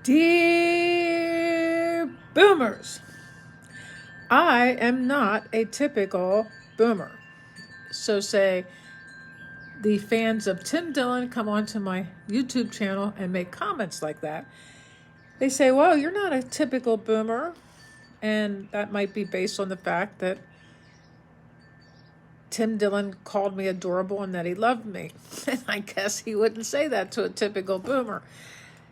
Dear boomers, I am not a typical boomer. So say the fans of Tim Dillon come onto my YouTube channel and make comments like that. They say, well, you're not a typical boomer. And that might be based on the fact that Tim Dillon called me adorable and that he loved me. And I guess he wouldn't say that to a typical boomer.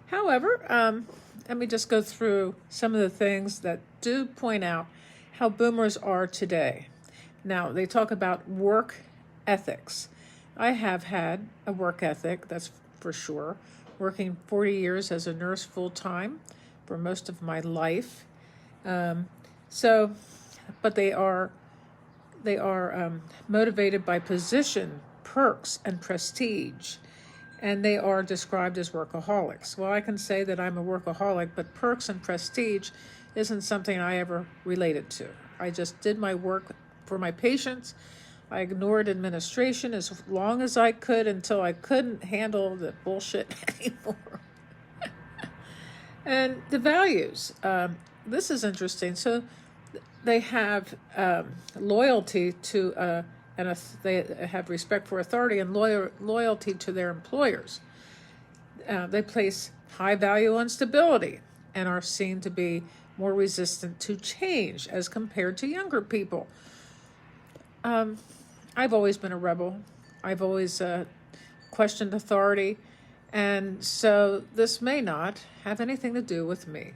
However, let me just go through some of the things that do point out how boomers are today. Now, they talk about work ethics. I have had a work ethic, that's for sure, working 40 years as a nurse full-time for most of my life. But they are motivated by position, perks, and prestige. And they are described as workaholics. Well, I can say that I'm a workaholic, but perks and prestige isn't something I ever related to. I just did my work for my patients. I ignored administration as long as I could until I couldn't handle the bullshit anymore. And the values. This is interesting. So they have loyalty to they have respect for authority and loyalty to their employers. They place high value on stability and are seen to be more resistant to change as compared to younger people. I've always been a rebel. I've always questioned authority, and so this may not have anything to do with me.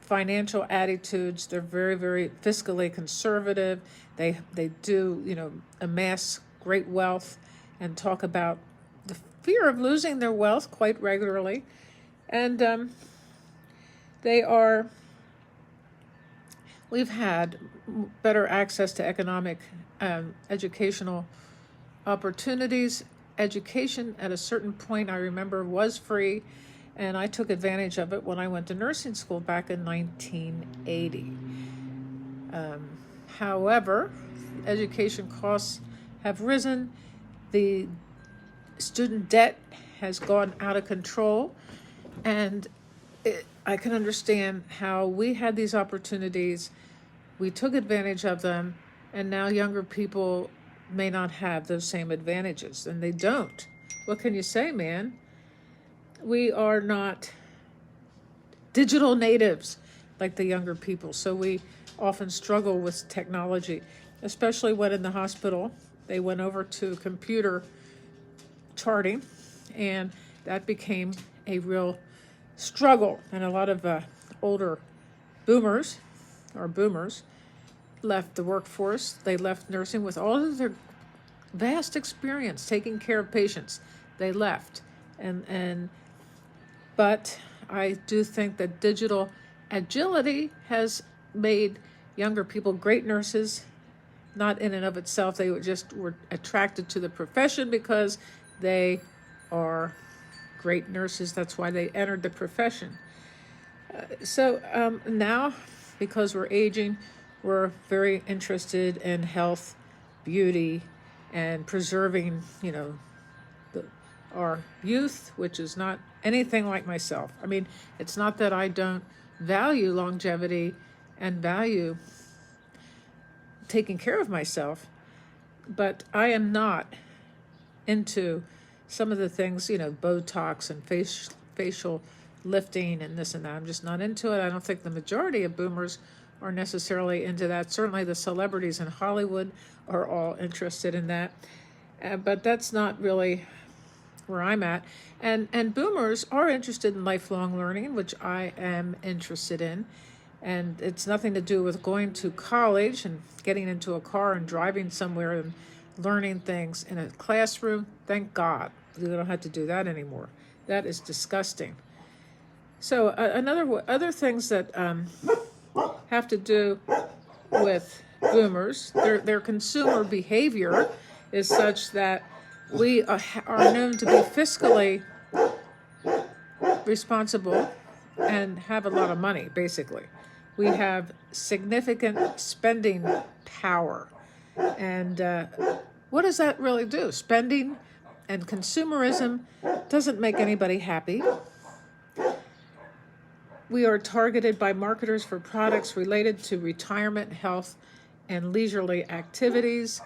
Financial attitudes, they're very, very fiscally conservative. They do, amass great wealth and talk about the fear of losing their wealth quite regularly. And we've had better access to economic, educational opportunities. Education at a certain point, I remember, was free. And I took advantage of it when I went to nursing school back in 1980. However, education costs have risen. The student debt has gone out of control. And I can understand how we had these opportunities. We took advantage of them. And now younger people may not have those same advantages. And they don't. What can you say, man? We are not digital natives like the younger people, so we often struggle with technology, especially when in the hospital they went over to computer charting, and that became a real struggle. And a lot of older boomers left the workforce. They left nursing with all of their vast experience taking care of patients. They left, but I do think that digital agility has made younger people great nurses. Not in and of itself, they were attracted to the profession because they are great nurses. That's why they entered the profession. So now, because we're aging, we're very interested in health, beauty, and preserving, our youth, which is not anything like myself. I mean, it's not that I don't value longevity and value taking care of myself, but I am not into some of the things, Botox and facial lifting and this and that. I'm just not into it. I don't think the majority of boomers are necessarily into that. Certainly the celebrities in Hollywood are all interested in that. But that's not really where I'm at. And boomers are interested in lifelong learning, which I am interested in. And it's nothing to do with going to college and getting into a car and driving somewhere and learning things in a classroom. Thank God we don't have to do that anymore. That is disgusting. So other things that have to do with boomers, their consumer behavior is such that we are known to be fiscally responsible and have a lot of money, basically. We have significant spending power. And what does that really do? Spending and consumerism doesn't make anybody happy. We are targeted by marketers for products related to retirement, health, and leisurely activities.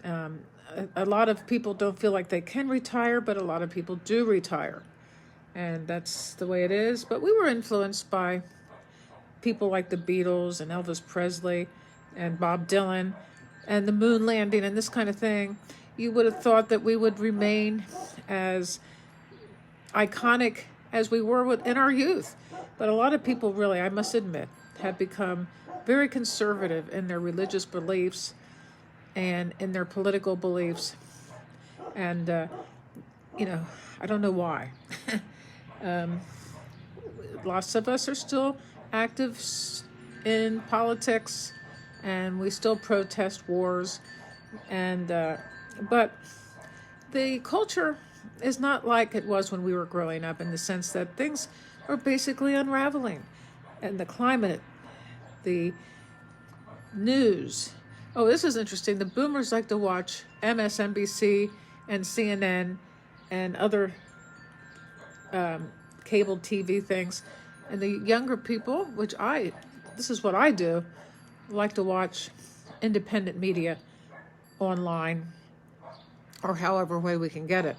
A lot of people don't feel like they can retire, but a lot of people do retire. And that's the way it is. But we were influenced by people like the Beatles and Elvis Presley and Bob Dylan and the moon landing and this kind of thing. You would have thought that we would remain as iconic as we were in our youth. But a lot of people really, I must admit, have become very conservative in their religious beliefs and in their political beliefs. And, I don't know why. Lots of us are still active in politics, and we still protest wars. But the culture is not like it was when we were growing up, in the sense that things are basically unraveling. And the climate, the news. Oh, this is interesting. The boomers like to watch MSNBC and CNN and other cable TV things. And the younger people, this is what I do, like to watch independent media online, or however way we can get it.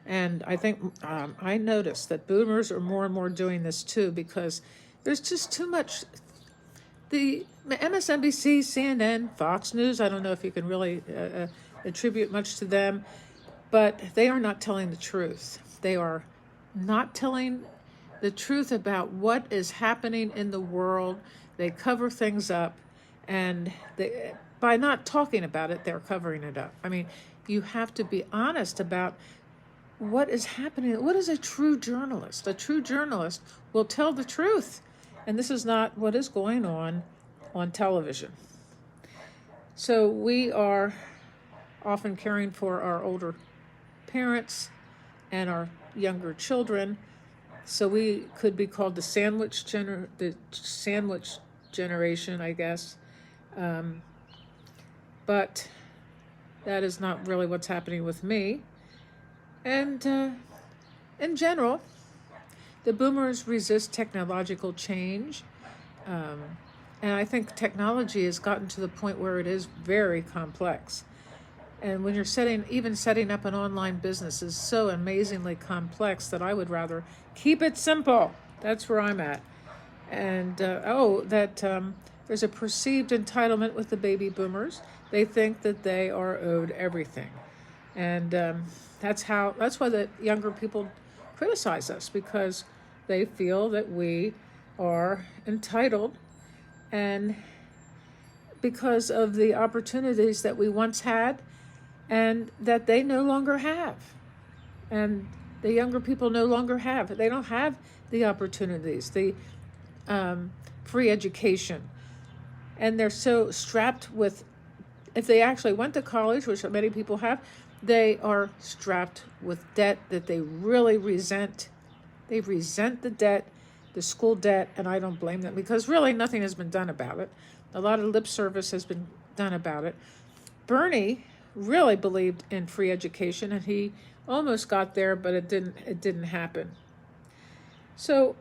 And I think I noticed that boomers are more and more doing this too, because there's just too much. The MSNBC, CNN, Fox News, I don't know if you can really attribute much to them, but they are not telling the truth. They are not telling the truth about what is happening in the world. They cover things up, and by not talking about it, they're covering it up. I mean, you have to be honest about what is happening. What is a true journalist? A true journalist will tell the truth. And this is not what is going on television. So we are often caring for our older parents and our younger children. So we could be called the sandwich generation, I guess. But that is not really what's happening with me. And in general, the boomers resist technological change. And I think technology has gotten to the point where it is very complex. And when you're setting up an online business is so amazingly complex that I would rather keep it simple. That's where I'm at. And there's a perceived entitlement with the baby boomers. They think that they are owed everything. And that's why the younger people criticize us, because they feel that we are entitled, and because of the opportunities that we once had and that they no longer have. And the younger people no longer have. They don't have the opportunities, the free education. And they're so strapped with, if they actually went to college, which many people have, they are strapped with debt that they really resent. They resent the debt, the school debt, and I don't blame them, because really nothing has been done about it. A lot of lip service has been done about it. Bernie really believed in free education, and he almost got there, but it didn't happen. So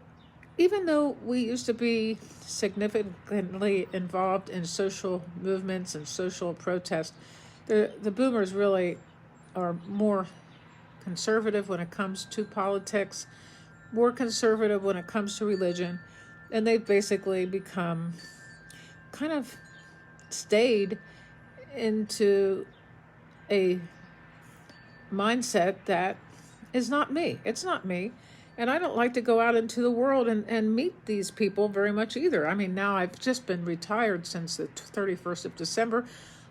even though we used to be significantly involved in social movements and social protest, the boomers really are more conservative when it comes to politics, more conservative when it comes to religion, and they've basically become kind of stayed into a mindset that is not me. It's not me. And I don't like to go out into the world and meet these people very much either. I mean, now I've just been retired since the 31st of December.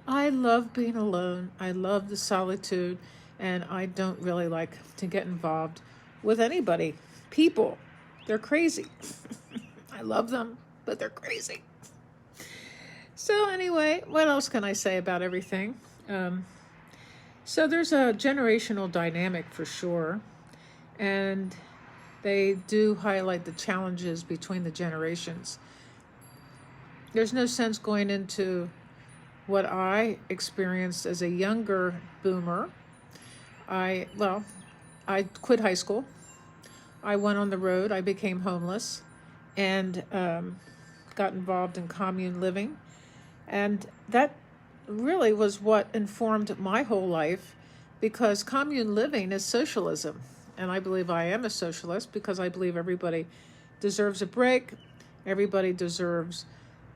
I love being alone. I love the solitude, and I don't really like to get involved with anybody. People, they're crazy. I love them, but they're crazy. So anyway, what else can I say about everything? So there's a generational dynamic for sure, and they do highlight the challenges between the generations. There's no sense going into what I experienced as a younger boomer. I quit high school. I went on the road. I became homeless. and got involved in commune living. And that really was what informed my whole life, because commune living is socialism. And I believe I am a socialist because I believe everybody deserves a break. Everybody deserves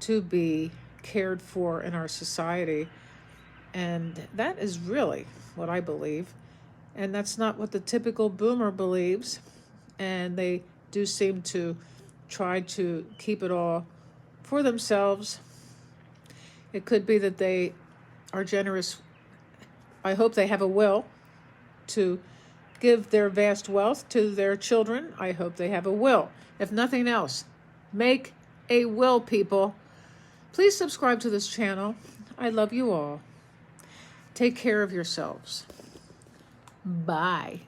to be cared for in our society. And that is really what I believe. And that's not what the typical boomer believes. And they do seem to try to keep it all for themselves. It could be that they are generous. I hope they have a will to give their vast wealth to their children. I hope they have a will. If nothing else, make a will, people. Please subscribe to this channel. I love you all. Take care of yourselves. Bye.